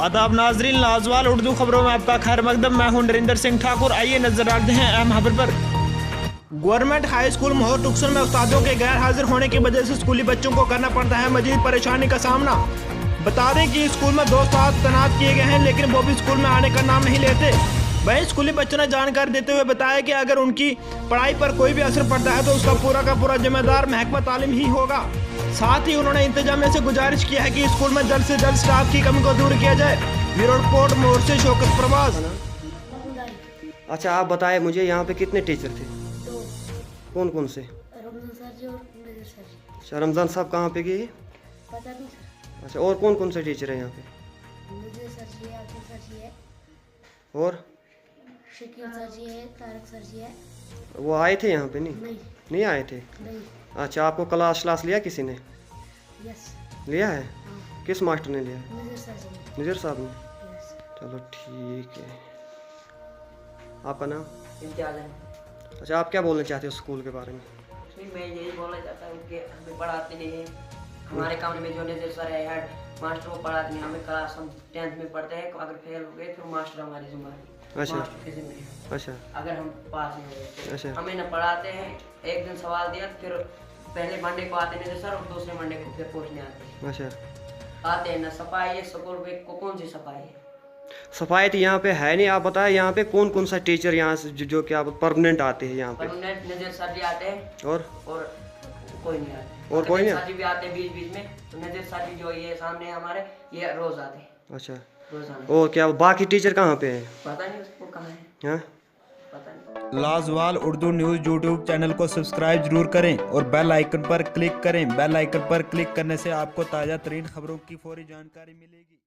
आदाब नाजरीन, लाजवाल उर्दू खबरों में आपका खैर मकदम। मैं हूं नरिंदर सिंह ठाकुर। आइए नजर डालते हैं अहम खबर पर। गवर्नमेंट हाई स्कूल मोहर टुक्सन में उस्तादों के गैर हाजिर होने की वजह से स्कूली बच्चों को करना पड़ता है मजीद परेशानी का सामना। बता दें कि स्कूल में 2 उस्ताद तैनात किए गए हैं, लेकिन वो भी स्कूल में आने का नाम नहीं लेते। वहीं स्कूली बच्चों ने जानकारी देते हुए बताया कि अगर उनकी पढ़ाई पर कोई भी असर पड़ता है तो उसका पूरा का पूरा जिम्मेदार महकमा तालीम ही होगा। साथ ही उन्होंने इंतजामिया से गुजारिश किया है कि स्कूल में जल्द से जल्द स्टाफ की कमी को दूर किया जाए। ब्यूरो रिपोर्ट मोहर से शौकत प्रवास। अच्छा, आप बताएं मुझे, यहाँ पे कितने टीचर थे? कौन कौन से? रमजान सर जी और नजर सर जी। अच्छा, रमजान साहब कहाँ पे गए? पता नहीं सर। अच्छा, और कौन कौन से टीचर हैं यहाँ पे? नजर सर जी है, आकिब सर जी है, और शकील सर जी है, तारक सर जी है। वो आए थे यहाँ पे? नहीं नहीं नहीं आए थे। नहीं। अच्छा, आपको क्लास लिया किसी ने? यस। लिया है? हाँ। किस मास्टर ने लिया है? नजर सर जी ने। निजर साहब ने? यस। चलो ठीक है। आपका नाम? इम्तियाज है। अच्छा, आप क्या बोलना चाहते हो स्कूल के बारे में? नहीं, मैं यही बोलना चाहता हूँ कि हमें पढ़ाते नहीं है। हमारे काम में जो नजर सर है, हेड मास्टर वो पढ़ाते नहीं हमें। क्लास हम 10th में पढ़ते हैं, अगर फेल हो गए फिर मास्टर हमारी जिम्मेदारी। अच्छा। मास्टर की जिम्मेदारी। अच्छा अगर हम पास नहीं हुए तो अच्छा। हमें न पढ़ाते हैं। एक दिन सवाल दिया, फिर पहले मंडे को आते नजर सर और दूसरे मंडे को फिर पूछने आते हैं। न सफाई है स्कूल में, कौन सी सफाई है? सफाई तो यहाँ पे है नहीं। आप बताएं यहाँ पे कौन कौन सा टीचर यहाँ से जो कि आप परमानेंट आते हैं यहाँ पे? परमानेंट नजर सर जी आते हैं और कोई नहीं आते। और कोई नहीं? सर जी भी आते हैं बीच बीच में। तो नजर सर जी जो ये सामने हमारे, ये रोज आते हैं। अच्छा, रोजाना। और क्या बाकी टीचर कहाँ पे हैं? पता नहीं उसको कहाँ है, हाँ? पता नहीं। लाजवाल उर्दू न्यूज़ यूट्यूब चैनल को सब्सक्राइब जरूर करें और बेल आइकन पर क्लिक करें। बेल आइकन पर क्लिक करने से आपको ताज़ा तरीन खबरों की फौरी जानकारी मिलेगी।